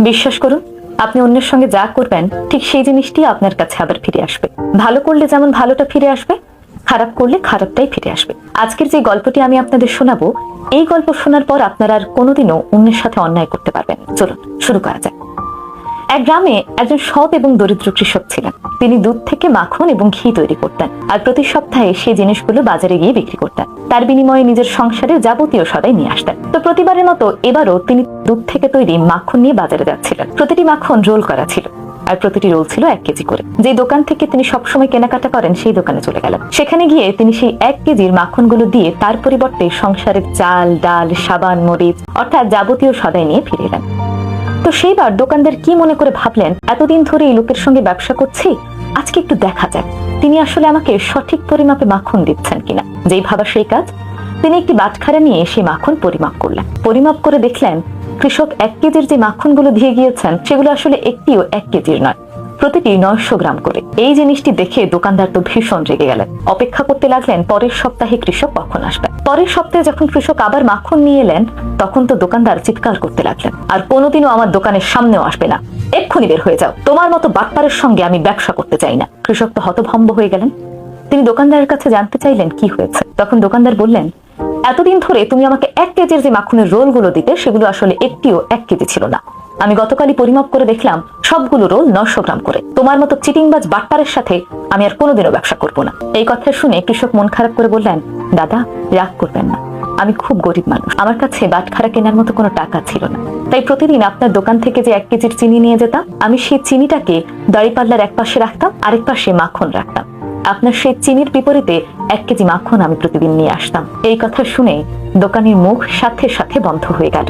বিশ্বাস করুন, আপনি অন্যের সঙ্গে যা করবেন ঠিক সেই জিনিসটি আপনার কাছে আবার ফিরে আসবে। ভালো করলে যেমন ভালোটা ফিরে আসবে, খারাপ করলে খারাপটাই ফিরে আসবে। আজকের যে গল্পটি আমি আপনাদের শোনাবো, এই গল্প শোনার পর আপনারা আর কোনোদিনও অন্যের সাথে অন্যায় করতে পারবেন। চলুন শুরু করা যাক। এক গ্রামে একজন সৎ এবং দরিদ্র কৃষক ছিলেন। তিনি দুধ থেকে মাখন এবং ঘি তৈরি করতেন, আর প্রতি সপ্তাহে সেই জিনিসগুলো বাজারে গিয়ে বিক্রি করতেন। তার বিনিময়ে নিজের সংসারের যাবতীয় সদাই নিয়ে আসতেন। তো প্রতিবারের মতো এবারও তিনি দুধ থেকে তৈরি মাখন নিয়ে বাজারে যাচ্ছিলেন। প্রতিটি মাখন রোল করা ছিল, আর প্রতিটি রোল ছিল 1 কেজি করে। যে দোকান থেকে তিনি সবসময় কেনাকাটা করেন সেই দোকানে চলে গেলেন। সেখানে গিয়ে তিনি সেই 1 কেজির মাখনগুলো দিয়ে তার পরিবর্তে সংসারের চাল, ডাল, সাবান, মরিচ অর্থাৎ যাবতীয় সদাই নিয়ে ফিরে এলেন। তো সেইবার দোকানদার কি মনে করে ভাবলেন, এতদিন ধরে এই লোকের সঙ্গে ব্যবসা করছি, আজকে একটু দেখা যাক তিনি আসলে আমাকে সঠিক পরিমাপে মাখন দিচ্ছেন কিনা। যেই ভাবা সেই কাজ, তিনি একটি বাটখারা নিয়ে সেই মাখন পরিমাপ করলেন। পরিমাপ করে দেখলেন কৃষক 1 কেজির যে মাখনগুলো দিয়ে গিয়েছেন সেগুলো আসলে একটিও 1 কেজির নয়, প্রতিটি 900 গ্রাম করে। এই জিনিসটি দেখে দোকানদার তো ভীষণ রেগে গেলেন। অপেক্ষা করতে লাগলেন পরের সপ্তাহে কৃষক কখন আসবে। পরের সপ্তাহে যখন কৃষক আবার মাখন নিয়ে এলেন, তখন তো দোকানদার চিৎকার করতে লাগলেন, আর কোনোদিনও আমার দোকানের সামনেও আসবে না, এক্ষুনি বের হয়ে যাও, তোমার মতো বাটপারের সঙ্গে আমি ব্যবসা করতে চাই না। কৃষক তো হতভম্ব হয়ে গেলেন। তিনি দোকানদারের কাছে জানতে চাইলেন কি হয়েছে। তখন দোকানদার বললেন, এতদিন ধরে তুমি আমাকে 1 কেজির যে মাখনের রোলগুলো দিতে সেগুলো আসলে একটিও 1 কেজি ছিল না। আমি গতকালই পরিমাপ করে দেখলাম সবগুলো রোল 900 গ্রাম করে। তোমার মতো চিটিংবাজ বাটপারের সাথে আমি আর কোনোদিনও ব্যবসা করব না। এই কথা শুনে কৃষক মন খারাপ করে বললেন, দাদা রাগ করবেন না, আমি খুব গরিব মানুষ, আমার কাছে বাটখারা কেনার মতো কোনো টাকা ছিল না। তাই প্রতিদিন আপনার দোকান থেকে যে 1 কেজির চিনি নিয়ে যেতাম, আমি সেই চিনিটাকে দাঁড়িপাল্লার এক পাশে রাখতাম, আরেক পাশে মাখন রাখতাম। আপনার সেই চিনির বিপরীতে 1 কেজি মাখন আমি প্রতিদিন নিয়ে আসতাম। এই কথা শুনে দোকানের মুখ সাথে সাথে বন্ধ হয়ে গেল।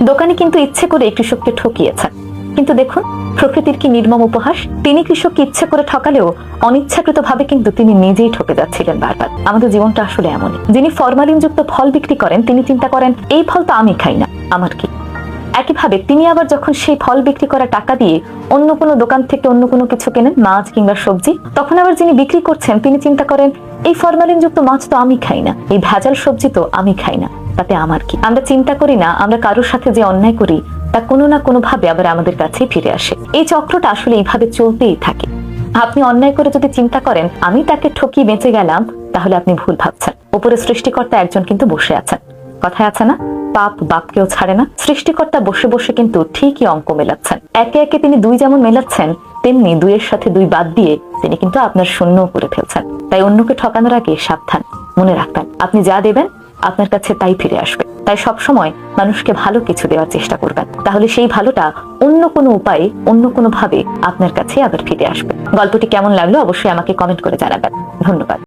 দোকানি কিন্তু ইচ্ছে করে কৃষককে ঠকিয়েছেন। কিন্তু দেখুন প্রকৃতির কি নির্মম উপহাস। তিনি কৃষককে ইচ্ছে করে ঠকালেও অনিচ্ছাকৃত ভাবে কিন্তু তিনি নিজেই ঠকে যাচ্ছিলেন বারবার। আমাদের জীবনটা আসলে এমনই। যিনি ফরমালিন যুক্ত ফল বিক্রি করেন তিনি চিন্তা করেন এই ফল তো আমি খাই না, আমার কি। একইভাবে তিনি আবার যখন সেই ফল বিক্রি করা টাকা দিয়ে অন্য কোনো দোকান থেকে অন্য কোনো কিছু কেনেন, মাছ কিংবা সবজি, তখন আবার যিনি বিক্রি করছেন তিনি চিন্তা করেন এই ফরমালিন যুক্ত মাছ তো আমি খাই না, এই ভেজাল সবজি তো আমি খাই না, তাতে আমার কি। আমরা চিন্তা করি না আমরা কারোর সাথে যে অন্যায় করি তা কোনো না কোনো ভাবে আবার আমাদের কাছেই ফিরে আসে। এই চক্রটা আসলে এইভাবে চলতেই থাকে। আপনি অন্যায় করে যদি চিন্তা করেন আমি তাকে ঠকিয়ে বেঁচে গেলাম, তাহলে আপনি ভুল ভাবছেন। উপরে সৃষ্টিকর্তা একজন কিন্তু বসে আছেন। কথায় আছে না, পাপ বাপকেও ছাড়ে না। সৃষ্টিকর্তা বসে বসে কিন্তু ঠিকই অঙ্ক মেলাচ্ছেন। একে একে তিনি 2 যেমন মেলাচ্ছেন, তেমনি 2 এর সাথে 2 বাদ দিয়ে তিনি কিন্তু আপনার শূন্য করে ফেলছেন। তাই অন্যকে ঠকানোর আগে সাবধান। মনে রাখবেন আপনি যা দেবেন আপনার কাছে তাই ফিরে আসবে। তাই সবসময় মানুষকে ভালো কিছু দেওয়ার চেষ্টা করবেন, তাহলে সেই ভালোটা অন্য কোনো উপায়ে অন্য কোনো ভাবে আপনার কাছে আবার ফিরে আসবে। গল্পটি কেমন লাগলো অবশ্যই আমাকে কমেন্ট করে জানাবেন। ধন্যবাদ।